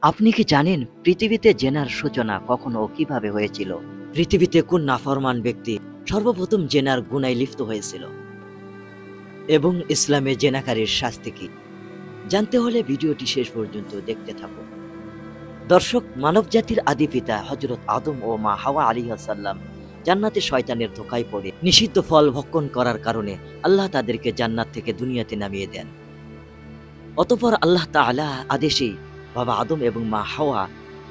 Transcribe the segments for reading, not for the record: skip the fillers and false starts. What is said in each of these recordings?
আপনি কি জানেন পৃথিবীতে জেনার সূচনা কখন ও কিভাবে হয়েছিল? পৃথিবীতে কোন নাফরমান ব্যক্তি সর্বপ্রথম জেনার গুনায় লিপ্ত হয়েছিল এবং ইসলামে জেনাকারীর শাস্তি কি? জানতে হলে ভিডিওটি শেষ পর্যন্ত দেখতে থাকুন। দর্শক, মানব জাতির আদি পিতা হযরত আদম ও মা হাওয়া আলাইহিস সালাম জান্নাতে শয়তানের ধোঁকায় পড়ে নিষিদ্ধ ফল ভক্ষণ করার কারণে আল্লাহ তাদেরকে জান্নাত থেকে দুনিয়াতে নামিয়ে দেন। অতঃপর আল্লাহ তাআলা আদেশেই বাবা আদম এবং মা হাওয়া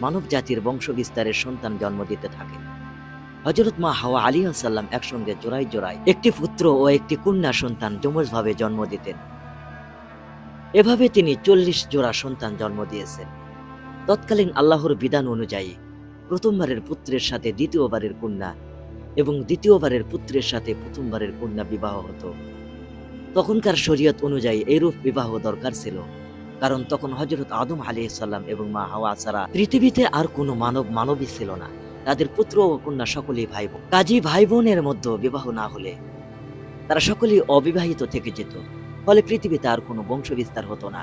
মানব জাতির বংশ বিস্তারের সন্তান জন্ম দিতে থাকেন। হযরত মা হাওয়া আলাইহিস সালাম একসঙ্গে জোড়ায় জোড়ায় একটি পুত্র ও একটি কন্যা সন্তান যমজভাবে জন্ম দিতেন। এভাবে তিনি ৪০ জোড়া সন্তান জন্ম দিয়েছেন। তৎকালীন আল্লাহর বিধান অনুযায়ী প্রথমবারের পুত্রের সাথে দ্বিতীয়বারের কন্যা এবং দ্বিতীয়বারের পুত্রের সাথে প্রথমবারের কন্যা বিবাহ হতো। তখনকার শরীয়ত অনুযায়ী এইরূপ বিবাহ দরকার ছিল, কারণ তখন হযরত আদম আলাইহিস সালাম এবং মা হাওয়া ছাড়া পৃথিবীতে আর কোনো মানবই ছিল না। তাদের পুত্র ও কন্যা সকলেই ভাই বোন। কাজী ভাই বোনের মধ্যে বিবাহ না হলে তারা সকলেই অবিবাহিত থেকে যেত, ফলে পৃথিবীতে আর কোনো বংশ বিস্তার হতো না।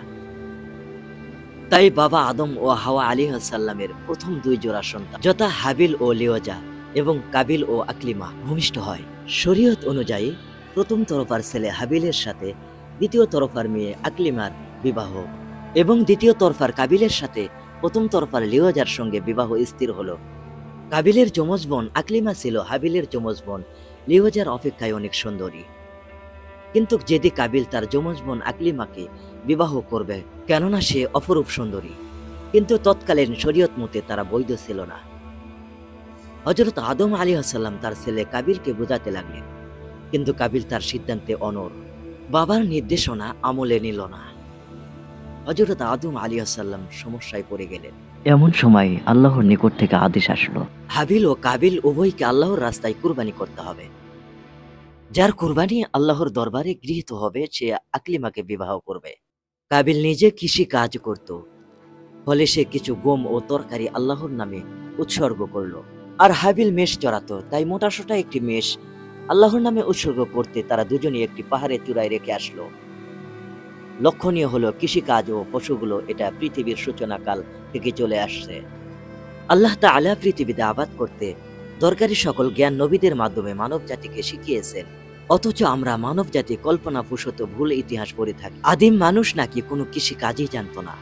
তাই বাবা আদম ও হাওয়া আলাইহিস সালামের প্রথম ২ জোড়া সন্তান যথা হাবিল ও লিওজা এবং কাবিল ও আকলিমা ভূমিষ্ঠ হয়। শরীয়ত অনুযায়ী প্রথম তরফার ছেলে হাবিলের সাথে দ্বিতীয় তরফার মেয়ে আকলিমার বিবাহ এবং দ্বিতীয় তরফার কাবিলের সাথে প্রথম তরফার লিওজার সঙ্গে বিবাহ স্থির হলো। কাবিলের যমজ বোন আকলিমা ছিল হাবিলের যমজ বোন লিওজার অপেক্ষায় অনেক সুন্দরী, কিন্তু যেদি কাবিল তার যমজ বোন আকলিমাকে বিবাহ করবে, কেননা সে অপরূপ সুন্দরী, কিন্তু তৎকালীন শরীয়ত মতে তারা বৈধ ছিল না। হযরত আদম আলাইহিস সালাম তার ছেলে কাবিলকে বোঝাতে লাগলেন, কিন্তু কাবিল তার সিদ্ধান্তে অনড়, বাবার নির্দেশনা আমলে নিল না। হযরত আদম আলাইহিস সালাম সমস্যায় পড়ে গেলেন। এমন সময় আল্লাহর নিকট থেকে আদেশ আসলো, হাবিল ও কাবিল উভয়কে আল্লাহর রাস্তায় কুরবানি করতে হবে। যার কুরবানি আল্লাহর দরবারে গৃহীত হবে সে আকলিমাকে বিবাহ করবে। কাবিল নিজে কৃষি কাজ করত, ফলে সে কিছু গম ও তরকারি আল্লাহর নামে উৎসর্গ করলো। আর হাবিল মেষ চড়াতো, তাই মোটাসোটা একটি মেষ আল্লাহর নামে উৎসর্গ করতে তারা দুজনেই একটি পাহাড়ের চূড়ায় রেখে আসলো। লক্ষণীয় হলো কৃষিকাজ ও পশুগুলো এটা পৃথিবীর সূচনাকাল থেকে চলে আসছে। আল্লাহ তাআলা পৃথিবীতে আবাদ করতে দরকারি সকল জ্ঞান নবীদের মাধ্যমে মানব জাতিকে শিখিয়েছেন, অথচ আমরা মানব জাতি কল্পনাপ্রসূত ভুল ইতিহাস পড়ে থাকি। আদিম মানুষ নাকি কোনো কৃষি কাজই জানত না,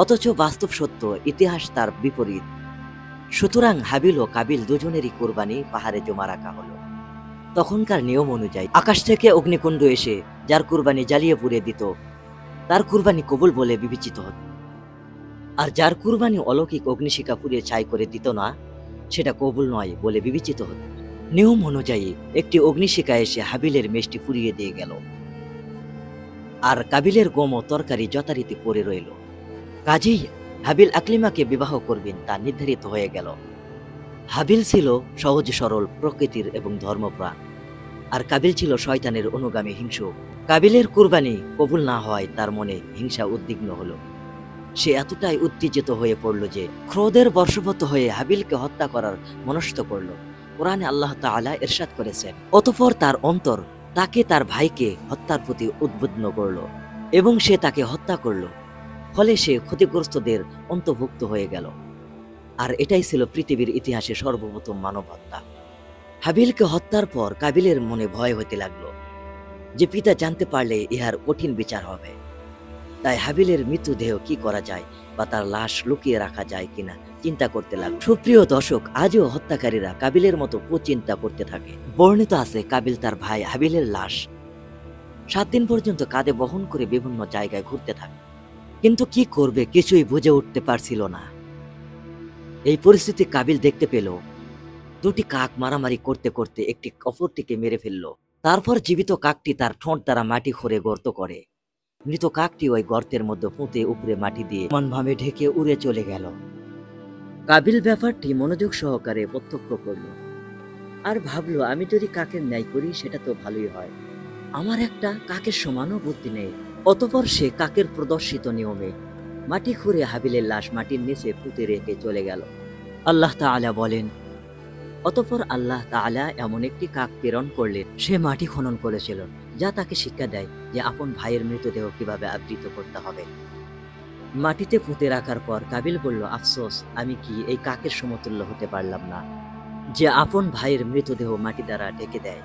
অথচ বাস্তব সত্য ইতিহাস তার বিপরীত। সুতরাং হাবিল ও কাবিল দুজনেরই কোরবানি পাহাড়ে জমা রাখা হলো। তখনকার নিয়ম অনুযায়ী আকাশ থেকে অগ্নিকুণ্ড এসে যার কুরবানি জ্বালিয়ে পুড়িয়ে দিত তার কুরবানি কবুল বলে বিবেচিত হতো, আর যার কুরবানি অলৌকিক অগ্নিশিখা পুড়িয়ে ছাই করে দিত না সেটা কবুল নয় বলে বিবেচিত হতো। নিয়ম অনুযায়ী একটি অগ্নিশিখা এসে হাবিলের মেষটি পুড়িয়ে দিয়ে গেল, আর কাবিলের গম ও তরকারি যথারীতি পড়ে রইল। কাজেই হাবিল আকলিমাকে বিবাহ করবেন তা নির্ধারিত হয়ে গেল। হাবিল ছিল সহজ সরল প্রকৃতির এবং ধর্মপ্রাণ, আর কাবিল ছিল শয়তানের অনুগামী হিংসুক। কাবিলের কুরবানি কবুল না হওয়ায় তার মনে হিংসা উদ্বিগ্ন হলো। সে এতটাই উত্তেজিত হয়ে পড়ল যে ক্রোধের বশবর্তী হয়ে হাবিলকে হত্যা করার মনস্থ করল। কোরআনে আল্লাহ তাআলা ইরশাদ করেছেন, অতঃপর তার অন্তর তাকে তার ভাইকে হত্যার প্রতি উদ্বুদ্ধ করল এবং সে তাকে হত্যা করল, ফলে সে ক্ষতিগ্রস্তদের অন্তর্ভুক্ত হয়ে গেল। আর এটাই ছিল পৃথিবীর ইতিহাসে সর্বপ্রথম মানব হত্যা। হাবিলকে হত্যার পর কাবিলের মনে ভয় হতে লাগলো যে পিতা জানতে পারলে ইহার কঠিন বিচার হবে। তাই হাবিলের মৃতদেহ কি করা যায় বা তার লাশ লুকিয়ে রাখা যায় কিনা চিন্তা করতে লাগলো। সুপ্রিয় দর্শক, আজও হত্যাকারীরা কাবিলের মতো কুচিন্তা করতে থাকে। বর্ণিত আছে কাবিল তার ভাই হাবিলের লাশ 7 দিন পর্যন্ত কাঁধে বহন করে বিভিন্ন জায়গায় ঘুরতে থাকে, কিন্তু কি করবে কিছুই বুঝে উঠতে পারছিল না। এই পরিস্থিতি কাবিল দেখতে পেল দুটি কাক মারামারি করতে করতে একটি অপরটিকে মেরে ফেলল। তারপর জীবিত কাকটি তার ঠোঁট দ্বারা মাটি খুঁড়ে গর্ত করে মৃত কাকটি ওই গর্তের মধ্যে পুঁতে উপরে মাটি দিয়ে মনভাবে ঢেকে উড়ে চলে গেল। কাবিল ব্যাপারটি মনোযোগ সহকারে প্রত্যক্ষ করলো আর ভাবলো, আমি যদি কাকের ন্যায় করি সেটা তো ভালোই হয়, আমার একটা কাকের সমানও বুদ্ধি নেই। অতঃপর সে কাকের প্রদর্শিত নিয়মে মাটি খুঁড়ে হাবিলের লাশ মাটির নিচে পুঁতে রেখে চলে গেল। আল্লাহ তাআলা বলেন, অতঃপর আল্লাহ তাআলা এমন একটি কাক প্রেরণ করলেন, সে মাটি খনন করেছিল, যা তাকে শিক্ষা দেয় যে আপন ভাইয়ের মৃতদেহ কিভাবে আবৃত করতে হবে। মাটিতে পুঁতে রাখার পর কাবিল বলল, আফসোস, আমি কি এই কাকের সমতুল্য হতে পারলাম না, যে আপন ভাইয়ের মৃতদেহ মাটি দ্বারা ঢেকে দেয়।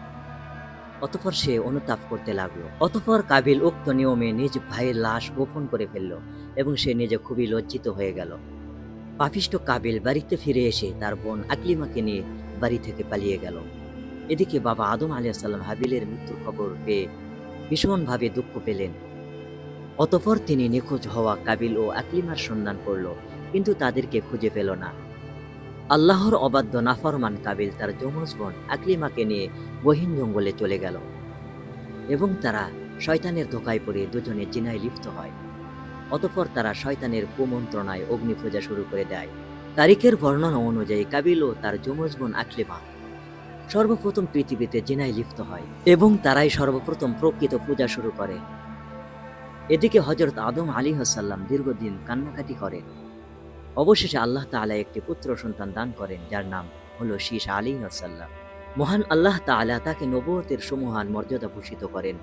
অতঃপর সে অনুতাপ করতে লাগলো। অতঃপর কাবিল উক্ত নিয়মে নিজ ভাইয়ের লাশ গোপন করে ফেলল এবং সে নিজে খুবই লজ্জিত হয়ে গেল। পাপিষ্ঠ কাবিল বাড়িতে ফিরে এসে তার বোন আকলিমাকে নিয়ে বাড়ি থেকে পালিয়ে গেল। এদিকে বাবা আদম আলাইহিস সালাম হাবিলের মৃত্যুর খবর পেয়ে ভীষণভাবে দুঃখ পেলেন। অতঃপর তিনি নিখোঁজ হওয়া কাবিল ও আকলিমার সন্ধান করল, কিন্তু তাদেরকে খুঁজে পেল না। আল্লাহর অবাধ্য নাফরমান কাবিল তার যমজ বোন আকলিমাকে নিয়ে গহীন জঙ্গলে চলে গেল এবং তারা শয়তানের ধোকায় পড়ে দুজনে জিনায় লিপ্ত হয়। অতঃপর তারা শয়তানের কুমন্ত্রণায় অগ্নিপূজা শুরু করে দেয়। তারিখের বর্ণনা অনুযায়ী কাবিল ও তার যমজ বোন আকলিমা সর্বপ্রথম পৃথিবীতে জিনায় লিপ্ত হয় এবং তারাই সর্বপ্রথম প্রকৃত পূজা শুরু করে। এদিকে হযরত আদম আলাইহিস সালাম দীর্ঘদিন কান্নাকাটি করেন। অবশেষে আল্লাহ তাআলা একটি পুত্র সন্তান দান করেন, যার নাম হলো শীস আলাইহিস সালাম। মহান আল্লাহ তাআলা তাকে নবুয়তের সমহান মর্যাদা ভূষিত করেন।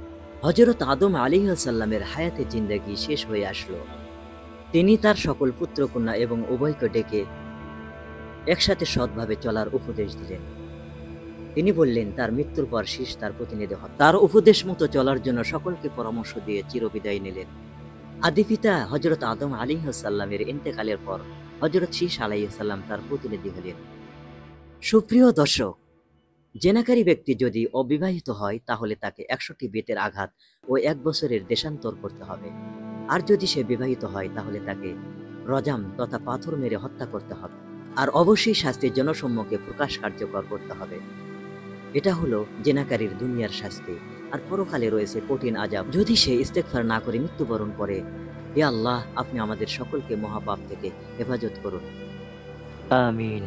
হযরত আদম আলাইহিস সালামের হায়াতে জিন্দেগি শেষ হয়ে আসলো। তিনি তার সকল পুত্রকন্যা এবং উভয়কে ডেকে একসাথে সৎভাবে চলার উপদেশ দিলেন। তিনি বললেন, তার মৃত্যুর পর শীস তার প্রতিনিধি হন। তার উপদেশ মতো চলার জন্য সকলকে পরামর্শ দিয়ে চিরবিদায় নিলেন। আদিপিতা হযরত আদম আলাইহিস সালামের ইন্তেকালের পর হযরত শীস আলাইহিস সালাম তার প্রতিনিধি হলেন। সুপ্রিয় দর্শক, জেনাকারী ব্যক্তি যদি অবিবাহিত হয় তাহলে তাকে ১০০টি বেতের আঘাত ও ১ বছরের দেশান্তর করতে হবে। আর যদি সে বিবাহিত হয় তাহলে তাকে রজাম তথা পাথর মেরে হত্যা করতে হবে। আর অবশ্যই শাস্তির জনসম্মুখে প্রকাশ কার্যকর করতে হবে। এটা হলো জেনাকারীর দুনিয়ার শাস্তি। আর পরকালে রয়েছে কঠিন আযাব যদি সে ইস্তেগফার না করে মৃত্যুবরণ করে। হে আল্লাহ, আপনি আমাদের সকলকে মহাপাপ থেকে হেফাজত করুন। আমিন।